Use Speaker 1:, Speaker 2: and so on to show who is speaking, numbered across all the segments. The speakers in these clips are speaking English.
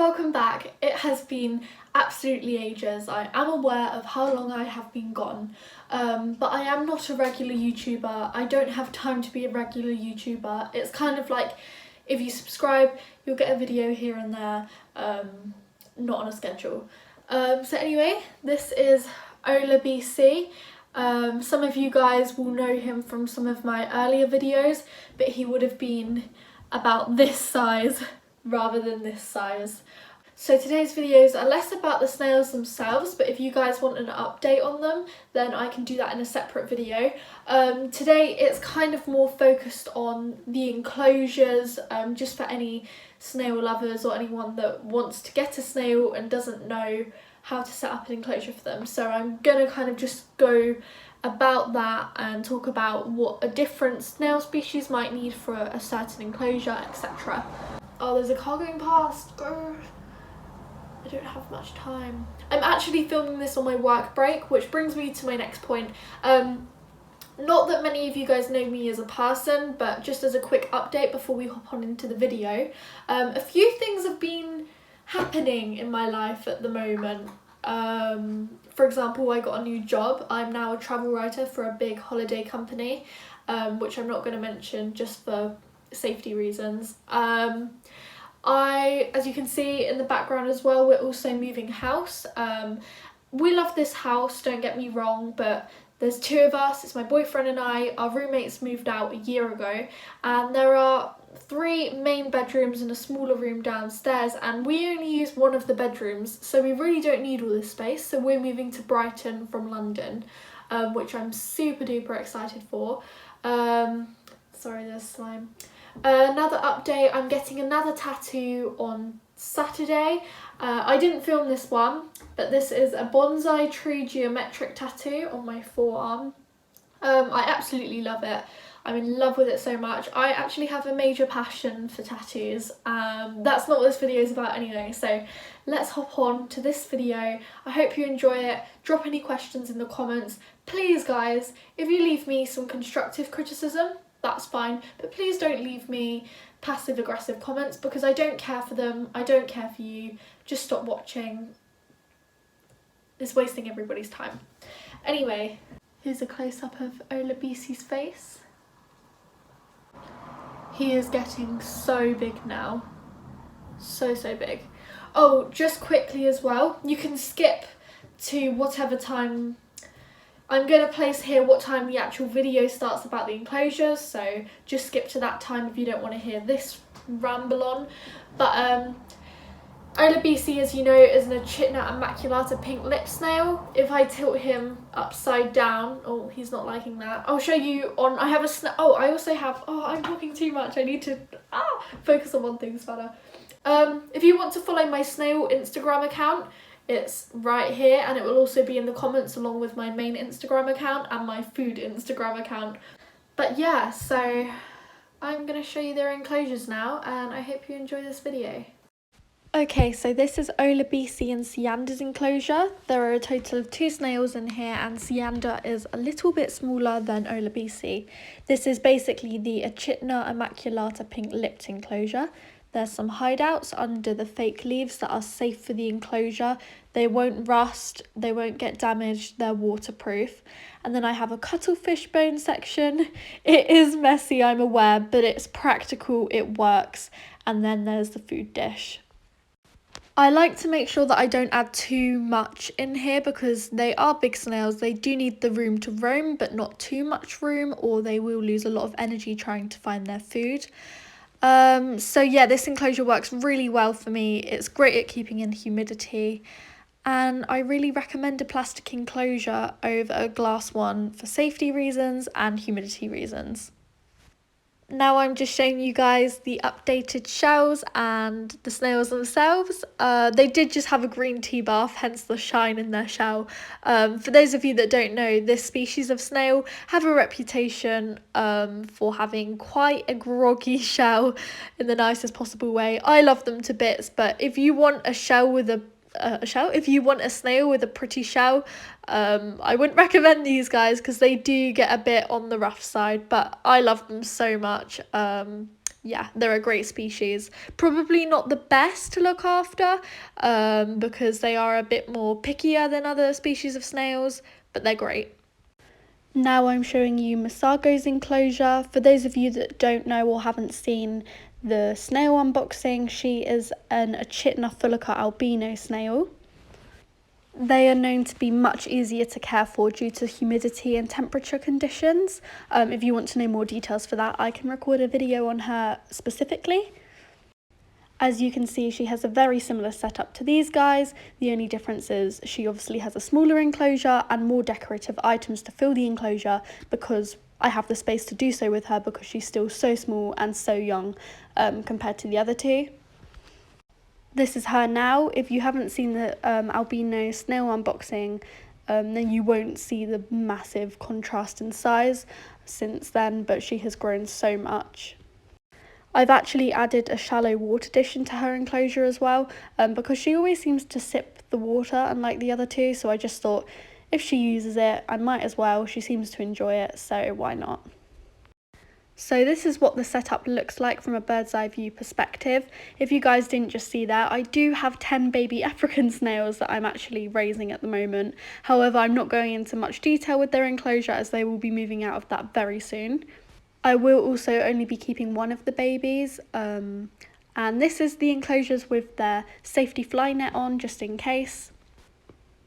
Speaker 1: welcome back. It has been absolutely ages. I am aware of how long I have been gone, but I am not a regular YouTuber. I don't have time to be a regular YouTuber. It's kind of like if you subscribe, you'll get a video here and there, not on a schedule. So anyway, this is Ola BC. Some of you guys will know him from some of my earlier videos, but he would have been about this size rather than this size. So today's videos are less about the snails themselves, but if you guys want an update on them, then I can do that in a separate video. Today it's kind of more focused on the enclosures, just for any snail lovers or anyone that wants to get a snail and doesn't know how to set up an enclosure for them. So I'm gonna kind of just go about that and talk about what a different snail species might need for a certain enclosure, etc. Oh, there's a car going past. Go. I don't have much time. I'm actually filming this on my work break, which brings me to my next point. Not that many of you guys know me as a person, but just as a quick update before we hop on into the video. A few things have been happening in my life at the moment. For example, I got a new job. I'm now a travel writer for a big holiday company, which I'm not going to mention just for safety reasons. As you can see in the background as well, we're also moving house. We love this house, don't get me wrong, but there's two of us. It's my boyfriend and I. Our roommates moved out a year ago, and there are 3 main bedrooms and a smaller room downstairs, and we only use one of the bedrooms, so we really don't need all this space. So we're moving to Brighton from London, which I'm super duper excited for. Sorry, there's slime. Another update, I'm getting another tattoo on Saturday. I didn't film this one, but this is a bonsai tree geometric tattoo on my forearm. I absolutely love it. I'm in love with it so much. I actually have a major passion for tattoos. That's not what this video is about anyway, so let's hop on to this video. I hope you enjoy it. Drop any questions in the comments. Please guys, if you leave me some constructive criticism, that's fine, but please don't leave me passive aggressive comments because I don't care for them. I don't care for you. Just stop watching. It's wasting everybody's time. Anyway, here's a close-up of Ola BC's face. He is getting so big now. So big. Oh, just quickly as well, you can skip to whatever time. I'm going to place here what time the actual video starts about the enclosures, so just skip to that time if you don't want to hear this ramble on. But Ola BC, as you know, is an Echidna immaculata pink lip snail. If I tilt him upside down, oh, he's not liking that. I'll show you on, I have a I also have, I'm talking too much. I need to focus on one thing, Savannah. If you want to follow my snail Instagram account, it's right here, and it will also be in the comments along with my main Instagram account and my food Instagram account. But yeah, so I'm going to show you their enclosures now, and I hope you enjoy this video. Okay, so this is Ola BC and Cyanda's enclosure. There are a total of 2 snails in here, and Cyanda is a little bit smaller than Ola BC. This is basically the Echidna immaculata pink lipped enclosure. There's some hideouts under the fake leaves that are safe for the enclosure. They won't rust, they won't get damaged, they're waterproof. And then I have a cuttlefish bone section. It is messy, I'm aware, but it's practical, it works. And then there's the food dish. I like to make sure that I don't add too much in here because they are big snails. They do need the room to roam, but not too much room, or they will lose a lot of energy trying to find their food. So yeah, this enclosure works really well for me. It's great at keeping in humidity, and I really recommend a plastic enclosure over a glass one for safety reasons and humidity reasons. Now I'm just showing you guys the updated shells and the snails themselves. They did just have a green tea bath, hence the shine in their shell. For those of you that don't know, this species of snail have a reputation for having quite a groggy shell in the nicest possible way. I love them to bits, but if you want a shell with if you want a snail with a pretty shell, I wouldn't recommend these guys because they do get a bit on the rough side, but I love them so much. yeah, they're a great species. Probably not the best to look after because they are a bit more pickier than other species of snails, but they're great. Now I'm showing you Masago's enclosure. For those of you that don't know or haven't seen the snail unboxing, she is an Echidna fullica albino snail. They are known to be much easier to care for due to humidity and temperature conditions. If you want to know more details for that, I can record a video on her specifically. As you can see, she has a very similar setup to these guys. The only difference is she obviously has a smaller enclosure and more decorative items to fill the enclosure, because I have the space to do so with her because she's still so small and so young compared to the other two. This is her now. If you haven't seen the albino snail unboxing, then you won't see the massive contrast in size since then, but she has grown so much. I've actually added a shallow water dish into her enclosure as well, because she always seems to sip the water unlike the other two, so I just thought if she uses it, I might as well. She seems to enjoy it, so why not? So this is what the setup looks like from a bird's eye view perspective. If you guys didn't just see that, I do have 10 baby African snails that I'm actually raising at the moment. However, I'm not going into much detail with their enclosure as they will be moving out of that very soon. I will also only be keeping one of the babies, and this is the enclosures with their safety fly net on, just in case.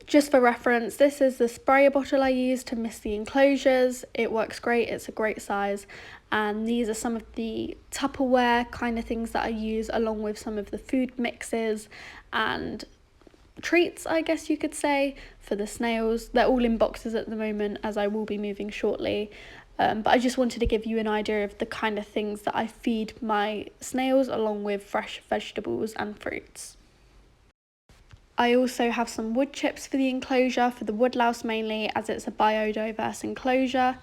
Speaker 1: Just for reference, this is the sprayer bottle I use to mist the enclosures. It works great, it's a great size, and these are some of the Tupperware kind of things that I use, along with some of the food mixes and treats, I guess you could say, for the snails. They're all in boxes at the moment, as I will be moving shortly. But I just wanted to give you an idea of the kind of things that I feed my snails, along with fresh vegetables and fruits. I also have some wood chips for the enclosure, for the woodlouse mainly, as it's a biodiverse enclosure.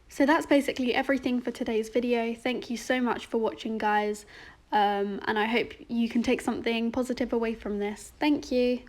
Speaker 1: So that's basically everything for today's video. Thank you so much for watching, guys, and I hope you can take something positive away from this. Thank you.